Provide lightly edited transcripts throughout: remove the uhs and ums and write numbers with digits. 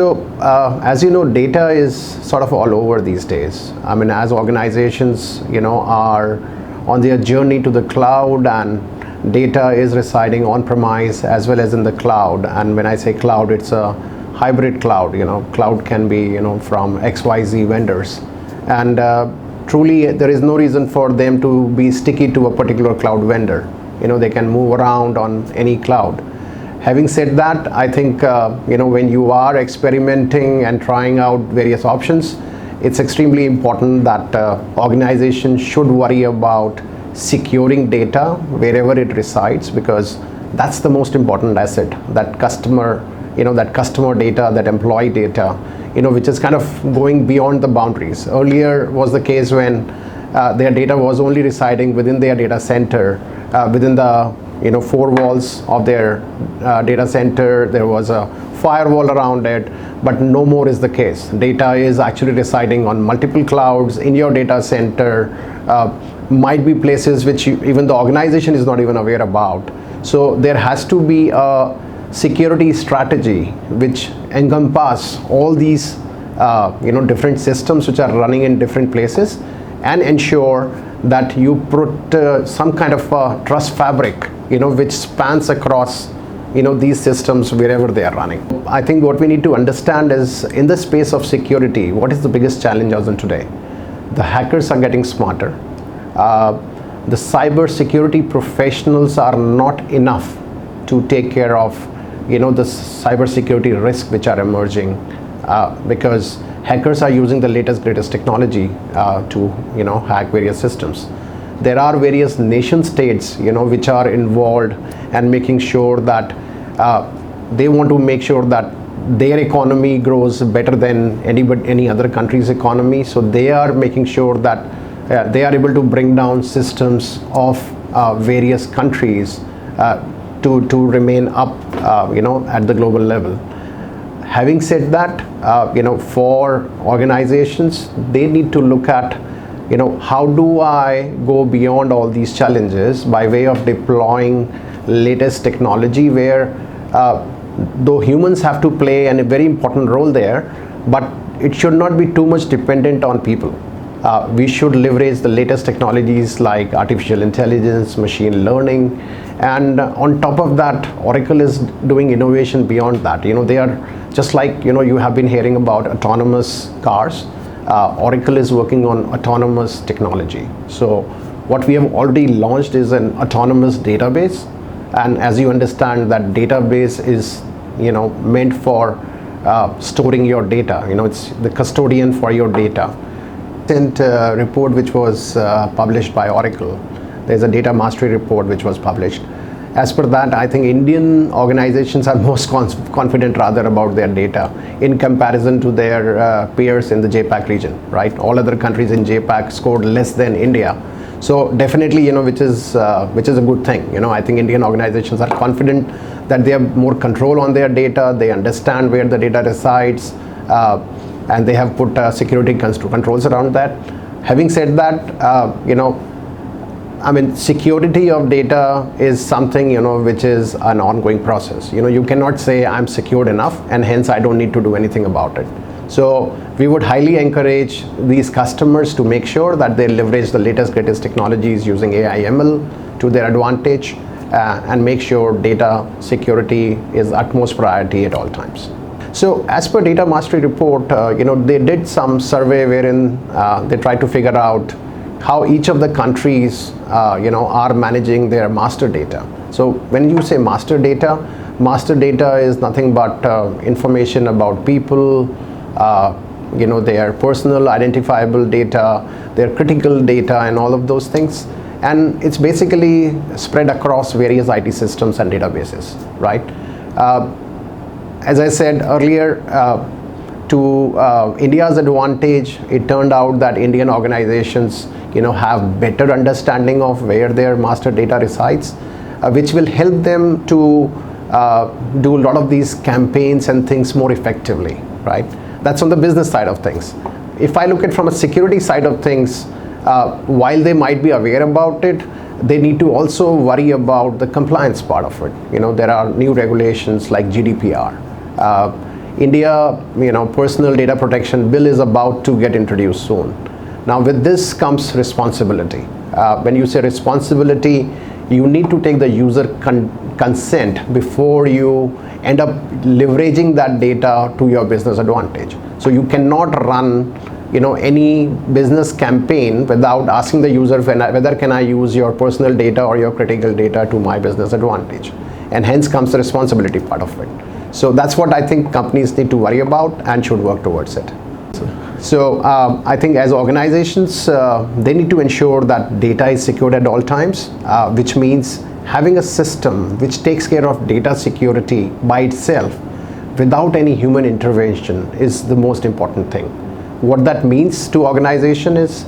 So, as you know, data is sort of all over these days. I mean, as organizations, are on their journey to the cloud, and data is residing on premise as well as in the cloud. And when I say cloud, it's a hybrid cloud. Cloud can be, from XYZ vendors. And truly, there is no reason for them to be sticky to a particular cloud vendor. They can move around on any cloud. Having said that, I think when you are experimenting and trying out various options, it's extremely important that organizations should worry about securing data wherever it resides, because that's the most important asset, that customer data, that employee data, which is kind of going beyond the boundaries. Earlier was the case when their data was only residing within their data center, within the four walls of their data center. There was a firewall around it, but no more is the case. Data is actually residing on multiple clouds in your data center, might be places which even the organization is not even aware about. So there has to be a security strategy which encompass all these different systems which are running in different places, and ensure that you put some kind of a trust fabric which spans across these systems wherever they are running. I think what we need to understand is, in the space of security, what is the biggest challenge as in today? The hackers are getting smarter. The cyber security professionals are not enough to take care of the cyber security risks which are emerging, because hackers are using the greatest technology to hack various systems. There are various nation states which are involved and making sure that they want to make sure that their economy grows better than any other country's economy. So they are making sure that they are able to bring down systems of various countries to remain up at the global level. Having said that, for organizations, they need to look at how do I go beyond all these challenges by way of deploying latest technology, where though humans have to play a very important role there, but it should not be too much dependent on people. We should leverage the latest technologies like artificial intelligence, machine learning, and on top of that, Oracle is doing innovation beyond that. They are just like you have been hearing about autonomous cars. Oracle is working on autonomous technology. So what we have already launched is an autonomous database, and as you understand, that database is meant for storing your data. It's the custodian for your data. Report which was published by Oracle, there's a data mastery report which was published. As per that, I think Indian organizations are most confident rather about their data in comparison to their peers in the JPAC region, right? All other countries in JPAC scored less than India. So definitely, which is a good thing. I think Indian organizations are confident that they have more control on their data, they understand where the data resides, and they have put security controls around that. Having said that, security of data is something which is an ongoing process. You cannot say I'm secured enough and hence I don't need to do anything about it. So we would highly encourage these customers to make sure that they leverage the greatest technologies using AI ML to their advantage, and make sure data security is utmost priority at all times. So as per data mastery report, they did some survey wherein they tried to figure out how each of the countries are managing their master data. So when you say master data is nothing but information about people, their personal identifiable data, their critical data, and all of those things. And it's basically spread across various IT systems and databases, right? As I said earlier, to India's advantage, it turned out that Indian organizations have better understanding of where their master data resides, which will help them to do a lot of these campaigns and things more effectively, right? That's on the business side of things. If I look at from a security side of things, while they might be aware about it, they need to also worry about the compliance part of it. There are new regulations like GDPR. India, personal data protection bill is about to get introduced soon. Now with this comes responsibility. When you say responsibility, you need to take the user consent before you end up leveraging that data to your business advantage. So you cannot run any business campaign without asking the user whether can I use your personal data or your critical data to my business advantage, and hence comes the responsibility part of it. So that's what I think companies need to worry about and should work towards it. So I think as organizations, they need to ensure that data is secured at all times, which means having a system which takes care of data security by itself without any human intervention is the most important thing. What that means to organization is,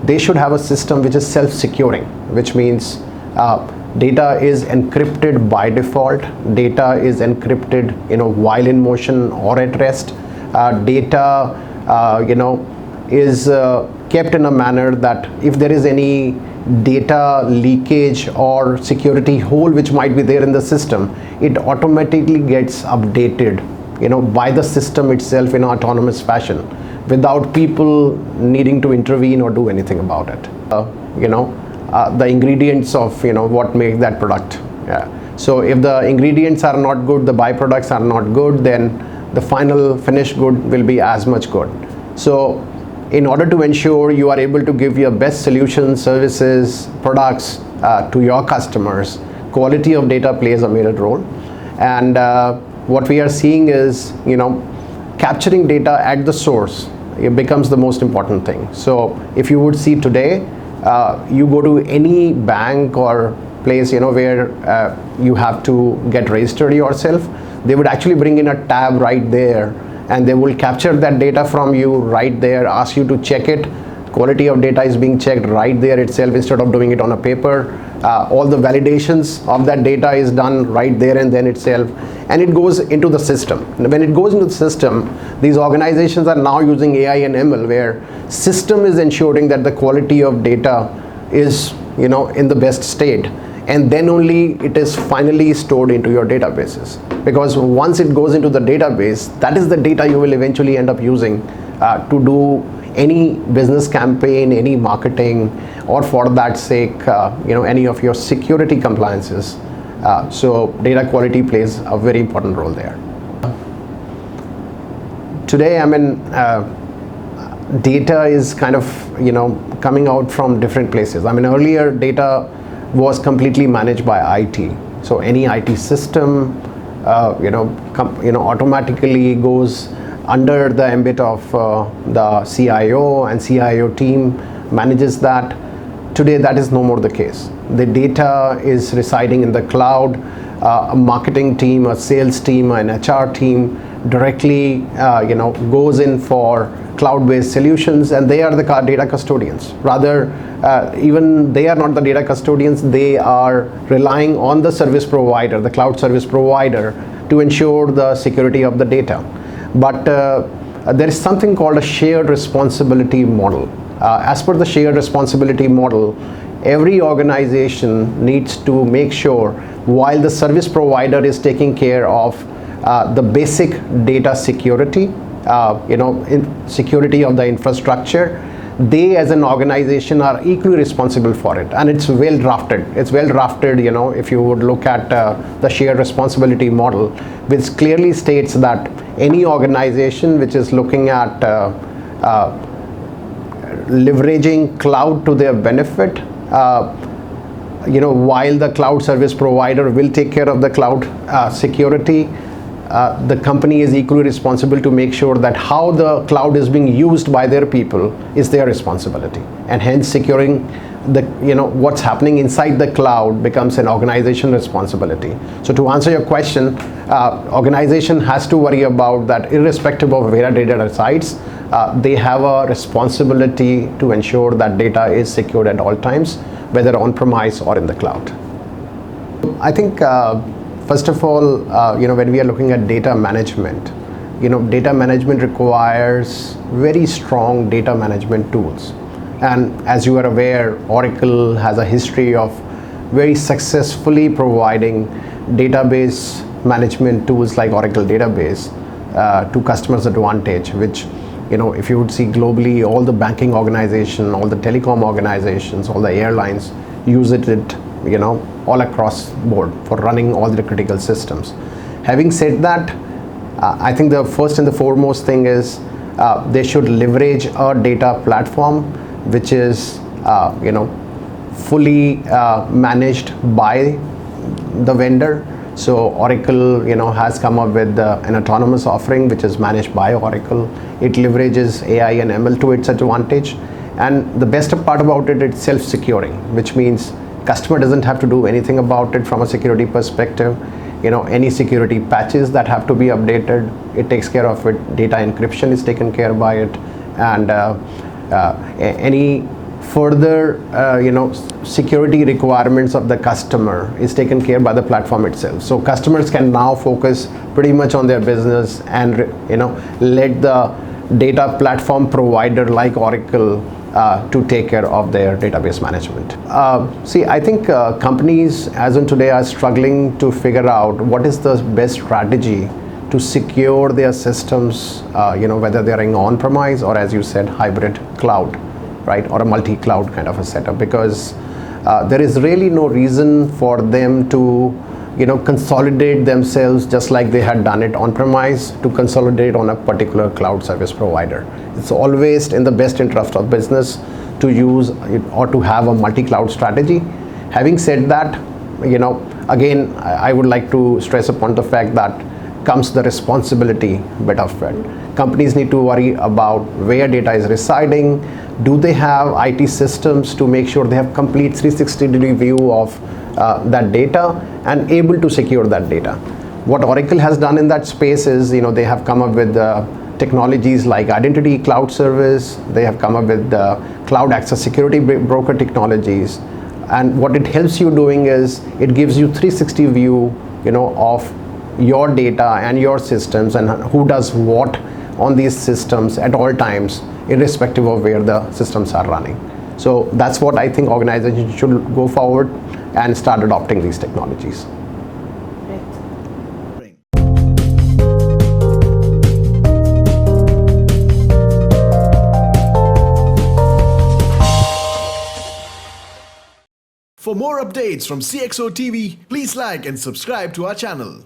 they should have a system which is self-securing, which means data is encrypted by default, data is encrypted while in motion or at rest, data is kept in a manner that if there is any data leakage or security hole which might be there in the system, it automatically gets updated by the system itself in an autonomous fashion without people needing to intervene or do anything about it. The ingredients of what make that product. So if the ingredients are not good, the byproducts are not good, then the final finished good will be as much good. So in order to ensure you are able to give your best solutions, services, products to your customers, quality of data plays a major role. And what we are seeing is capturing data at the source, it becomes the most important thing. So if you would see today, you go to any bank or place where you have to get registered yourself, they would actually bring in a tab right there, and they will capture that data from you right there, ask you to check it. Quality of data is being checked right there itself instead of doing it on a paper. All the validations of that data is done right there and then itself, and it goes into the system. When it goes into the system, these organizations are now using AI and ML, where system is ensuring that the quality of data is in the best state, and then only it is finally stored into your databases. Because once it goes into the database, that is the data you will eventually end up using to do any business campaign, any marketing, or for that sake, any of your security compliances. So data quality plays a very important role there. Today, data is kind of coming out from different places. Earlier data was completely managed by IT. So any IT system, automatically goes under the ambit of the CIO, and CIO team manages that. Today that is no more the case. The data is residing in the cloud. A marketing team, a sales team, an HR team directly goes in for cloud-based solutions, and they are the data custodians. Rather, even they are not the data custodians, they are relying on the service provider, the cloud service provider, to ensure the security of the data. But there is something called a shared responsibility model. As per the shared responsibility model, every organization needs to make sure, while the service provider is taking care of the basic data security, security of the infrastructure, they as an organization are equally responsible for it, and it's well drafted. It's well drafted, if you would look at the shared responsibility model, which clearly states that any organization which is looking at leveraging cloud to their benefit, while the cloud service provider will take care of the cloud security, the company is equally responsible to make sure that how the cloud is being used by their people is their responsibility, and hence securing the what's happening inside the cloud becomes an organization responsibility. So to answer your question, organization has to worry about that irrespective of where data resides. They have a responsibility to ensure that data is secured at all times, whether on premise or in the cloud. I think first of all, when we are looking at data management, data management requires very strong data management tools. And as you are aware, Oracle has a history of very successfully providing database management tools like Oracle Database. to customers' advantage, which, if you would see globally, all the banking organization, all the telecom organizations, all the airlines use it, all across board for running all the critical systems. Having said that, I think the first and the foremost thing is they should leverage a data platform which is, fully managed by the vendor. So Oracle, has come up with an autonomous offering which is managed by Oracle. It leverages AI and ML to its advantage. And the best part about it, it's self-securing, which means customer doesn't have to do anything about it from a security perspective. Any security patches that have to be updated, it takes care of it. Data encryption is taken care by it, and any further security requirements of the customer is taken care by the platform itself. So customers can now focus pretty much on their business and let the data platform provider like Oracle to take care of their database management. I think companies as on today are struggling to figure out what is the best strategy to secure their systems, whether they're in on-premise or, as you said, hybrid cloud, right, or a multi-cloud kind of a setup, because there is really no reason for them to consolidate themselves just like they had done it on-premise to consolidate on a particular cloud service provider. It's always in the best interest of business to use or to have a multi-cloud strategy. Having said that, again, I would like to stress upon the fact that comes the responsibility bit of it. Companies need to worry about where data is residing. Do they have IT systems to make sure they have complete 360-degree view of that data and able to secure that data? What Oracle has done in that space is, they have come up with technologies like Identity Cloud Service. They have come up with Cloud Access Security Broker technologies. And what it helps you doing is it gives you 360 view, of your data and your systems and who does what on these systems at all times, irrespective of where the systems are running. So that's what I think organizations should go forward and start adopting these technologies. For more updates from CXO TV, please like and subscribe to our channel.